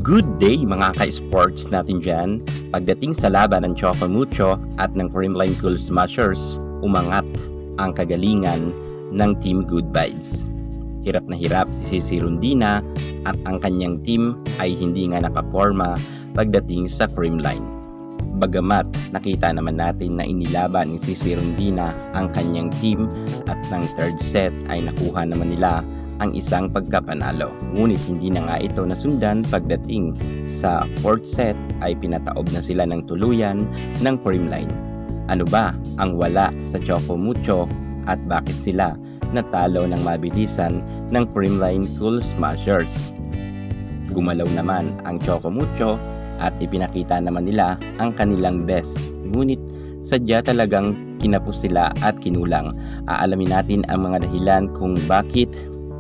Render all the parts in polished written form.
Good day mga ka-sports natin dyan. Pagdating sa laban ng Choco Mucho at ng Creamline Cool Smashers, umangat ang kagalingan ng Team Good Vibes. Hirap na hirap si Cici Rondina at ang kanyang team ay hindi nga nakaporma pagdating sa Creamline. Bagamat nakita naman natin na inilaban ni Cici Rondina ang kanyang team at ng third set ay nakuha naman nila ang isang pagkapanalo. Ngunit hindi na nga ito nasundan pagdating sa fourth set ay pinataob na sila ng tuluyan ng Creamline. Ano ba ang wala sa Choco Mucho at bakit sila natalo ng mabilisan ng Creamline Cool Smashers? Gumalaw naman ang Choco Mucho at ipinakita naman nila ang kanilang best. Ngunit sadya talagang kinapos sila at kinulang. Aalamin natin ang mga dahilan kung bakit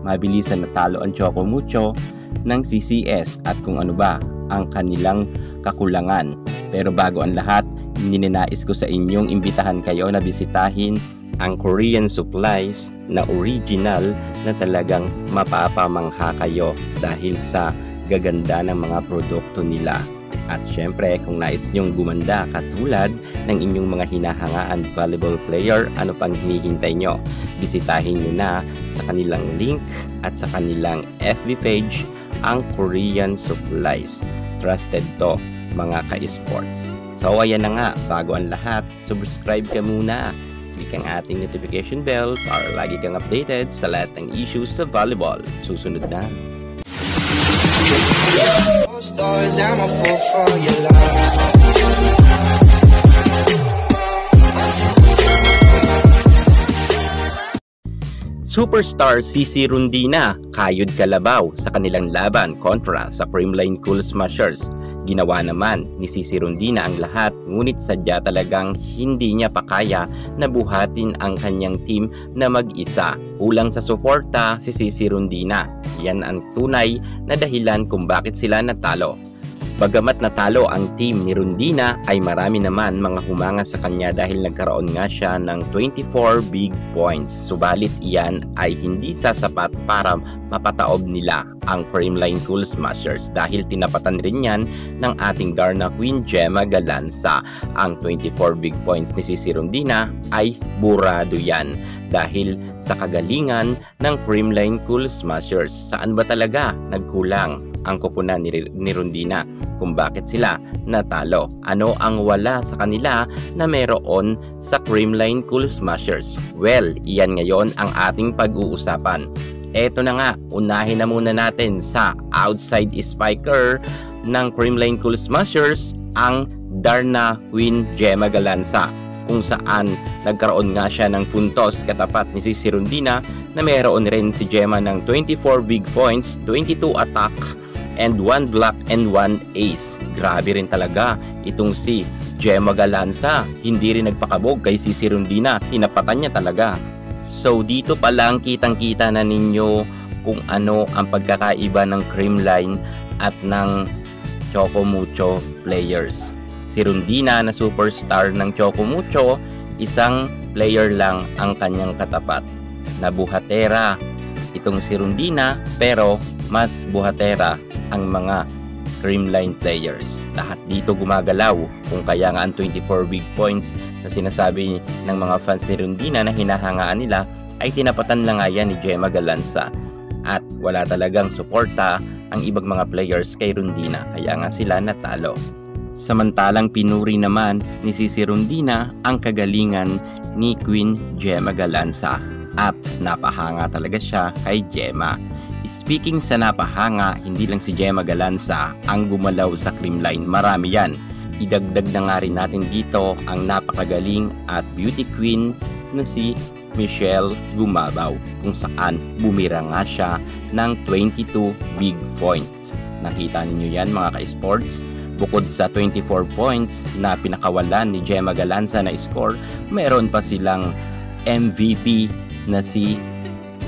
mabilisan natalo ang Choco Mucho ng CCS at kung ano ba ang kanilang kakulangan. Pero bago ang lahat, ninanais ko sa inyong imbitahan kayo na bisitahin ang Korean Supplies na original na talagang mapapamangha kayo dahil sa gaganda ng mga produkto nila. At syempre, kung nais nyong gumanda katulad ng inyong mga hinahangaan volleyball player, ano pang hinihintay nyo? Bisitahin nyo na sa kanilang link at sa kanilang FB page ang Korean Supplies. Trusted to mga ka-sports. So ayan na nga, bago ang lahat, subscribe ka muna. Click ang ating notification bell para lagi kang updated sa lahat ng issues sa volleyball. Susunod na. Stars, I'm a fool for your love. Superstar Cici Rondina kayod kalabaw sa kanilang laban kontra sa Creamline Cool Smashers. Ginawa naman ni Cici Rondina ang lahat, ngunit sadya talagang hindi niya pa kaya na buhatin ang kanyang team na mag-isa. Kulang sa suporta si Cici Rondina. Yan ang tunay na dahilan kung bakit sila natalo. Bagamat natalo ang team ni Rondina ay marami naman mga humanga sa kanya dahil nagkaroon nga siya ng 24 big points. Subalit iyan ay hindi sasapat para mapataob nila ang Creamline Cool Smashers dahil tinapatan rin yan ng ating Darna Queen Gemma Galanza. Ang 24 big points ni Cici Rondina ay burado yan dahil sa kagalingan ng Creamline Cool Smashers. Saan ba talaga nagkulang ang koponan ni Rondina kung bakit sila natalo? Ano ang wala sa kanila na meron sa Creamline Cool Smashers? Well, iyan ngayon ang ating pag-uusapan. Eto na nga, unahin na muna natin sa outside spiker ng Creamline Cool Smashers, ang Darna Queen Gemma Galanza, kung saan nagkaroon nga siya ng puntos katapat ni Cici Rondina na meron rin si Gemma ng 24 big points, 22 attack, and 1 block and 1 ace. Grabe rin talaga itong si Gemma Galanza. Hindi rin nagpakabog kay Cici Rondina, tinapatan niya talaga. So dito pa lang kitang-kita na ninyo kung ano ang pagkakaiba ng Creamline at ng Choco Mucho players. Si Rondina na superstar ng Choco Mucho, isang player lang ang kanyang katapat na buhatera itong si Rondina, pero mas buhatera ang mga Creamline players. Lahat dito gumagalaw, kung kaya nga ang 24 big points na sinasabi ng mga fans ni Rondina na hinahangaan nila ay tinapatan lang nga yan ni Gemma Galanza. At wala talagang suporta ang ibang mga players kay Rondina, kaya nga sila natalo. Samantalang pinuri naman ni Cici Rondina ang kagalingan ni Queen Gemma Galanza at napahanga talaga siya kay Gemma. Speaking sa napahanga, hindi lang si Gemma Galanza ang gumalaw sa Creamline, marami yan. Idagdag na nga rin natin dito ang napakagaling at beauty queen na si Michelle Gumabaw, kung saan bumira nga siya ng 22 big point. Nakita ninyo yan mga ka-sports. Bukod sa 24 points na pinakawalan ni Gemma Galanza na score, meron pa silang MVP na si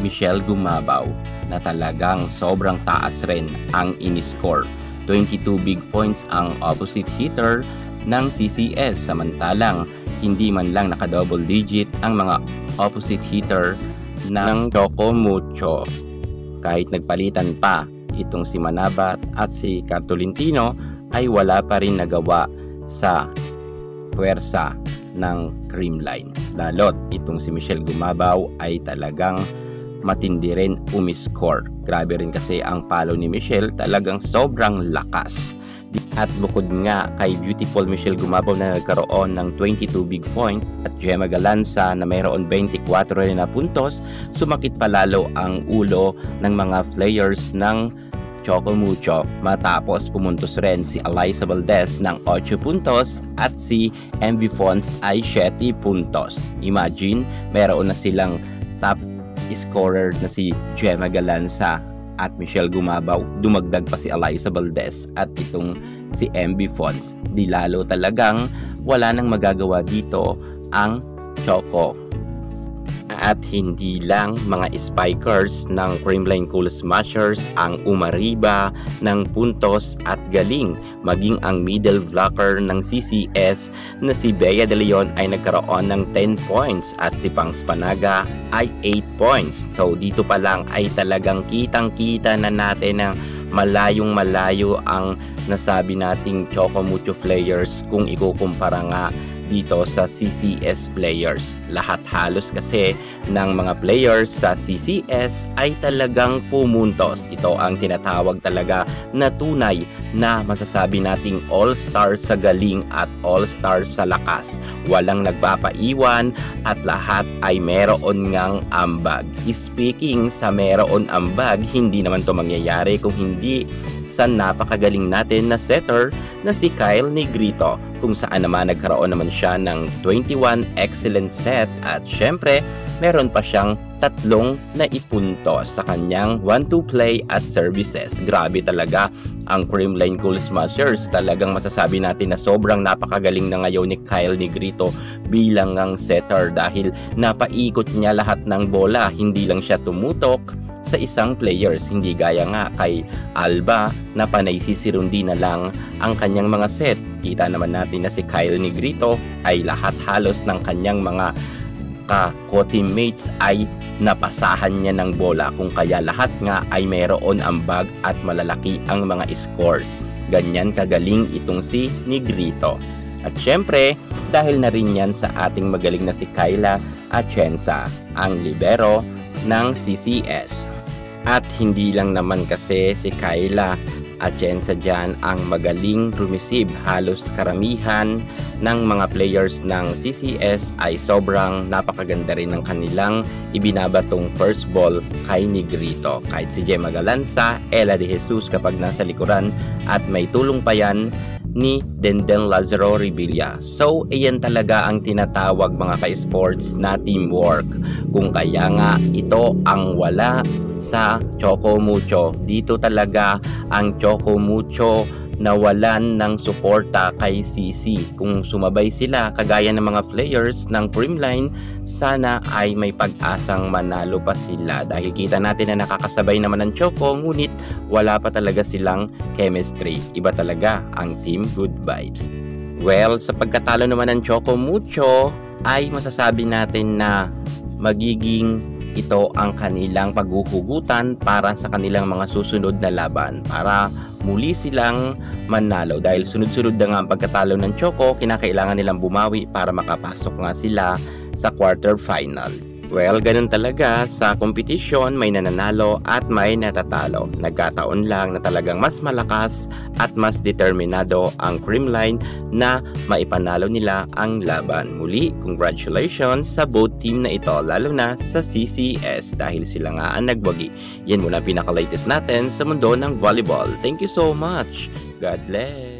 Michelle Gumabaw na talagang sobrang taas rin ang in-score. 22 big points ang opposite hitter ng CCS, samantalang hindi man lang naka-double digit ang mga opposite hitter ng Choco Mucho. Kahit nagpalitan pa itong si Manabat at si Tolentino ay wala pa rin nagawa sa puwersa ng Creamline. Lalo't itong si Michelle Gumabaw ay talagang matindi rin umiscore. Grabe rin kasi ang palo ni Michelle, talagang sobrang lakas. At bukod nga kay beautiful Michelle Gumabaw na nagkaroon ng 22 big point at Gemma Galanza na mayroon 24 rin na puntos, sumakit palalo ang ulo ng mga players ng Choco Mucho matapos pumuntos rin si Eliza Valdez ng 8 puntos at si MV Fons ay 7 puntos. Imagine, mayroon na silang top scorer na si Gemma Galanza at Michelle Gumabaw, dumagdag pa si Eliza Valdez at itong si MV Fons. Di lalo talagang wala nang magagawa dito ang Choco. At hindi lang mga spikers ng Creamline Cool Smashers ang umariba ng puntos at galing, maging ang middle blocker ng CCS na si Bea De Leon ay nagkaroon ng 10 points at si Pangs Panaga ay 8 points. So dito pa lang ay talagang kitang-kita na natin na malayong malayo ang nasabi nating Choco Mucho players kung ikukumpara nga dito sa CCS players. Lahat halos kasi ng mga players sa CCS ay talagang pumuntos. Ito ang tinatawag talaga na tunay na masasabi nating all-star sa galing at all-star sa lakas. Walang nagpapaiwan at lahat ay meron ngang ambag. Speaking sa meron ambag, hindi naman to mangyayari kung hindi sa napakagaling natin na setter na si Kyle Negrito, kung saan naman nagkaroon naman siya ng 21 excellent set at syempre meron pa siyang 3 na ipunto sa kanyang 1-2 play at services. Grabe talaga ang Creamline Cool Smashers. Talagang masasabi natin na sobrang napakagaling na ngayon ni Kyle Negrito bilang ang setter dahil napaikot niya lahat ng bola. Hindi lang siya tumutok sa isang players, hindi gaya nga kay Alba na panay sisirundi na lang ang kanyang mga set. Kita naman natin na si Kyle Negrito ay lahat halos ng kanyang mga ka-co-teammates ay napasahan niya ng bola, kung kaya lahat nga ay mayroon ambag at malalaki ang mga scores. Ganyan kagaling itong si Negrito. At syempre, dahil na rin yan sa ating magaling na si Kyla Atienza, ang libero ng CCS. At hindi lang naman kasi si Kyla Atienza dyan ang magaling rumisib. Halos karamihan ng mga players ng CCS ay sobrang napakaganda rin ng kanilang ibinabatong first ball kay Negrito. Kahit si Gemma Galanza, Ella De Jesus kapag nasa likuran at may tulong pa yan ni Denden Lazaro Revilla. So, iyan talaga ang tinatawag mga ka-sports na teamwork. Kung kaya nga ito ang wala sa Choco Mucho. Dito talaga ang Choco Mucho nawalan ng suporta kay CC. Kung sumabay sila kagaya ng mga players ng Creamline, sana ay may pag-asang manalo pa sila dahil kita natin na nakakasabay naman ng Choco, ngunit wala pa talaga silang chemistry. Iba talaga ang team Good Vibes. Well, sa pagkatalo naman ng Choco Mucho ay masasabi natin na magiging ito ang kanilang paghuhugutan para sa kanilang mga susunod na laban para muli silang manalo dahil sunod-sunod na nga ang pagkatalo ng Choco, kinakailangan nilang bumawi para makapasok nga sila sa quarter final. Well, ganun talaga sa competition, may nananalo at may natatalo. Nagkataon lang na talagang mas malakas at mas determinado ang Creamline na maipanalo nila ang laban. Muli, congratulations sa both team na ito, lalo na sa CCS dahil sila nga ang nagwagi. Yan muna pinaka-latest natin sa mundo ng volleyball. Thank you so much. God bless.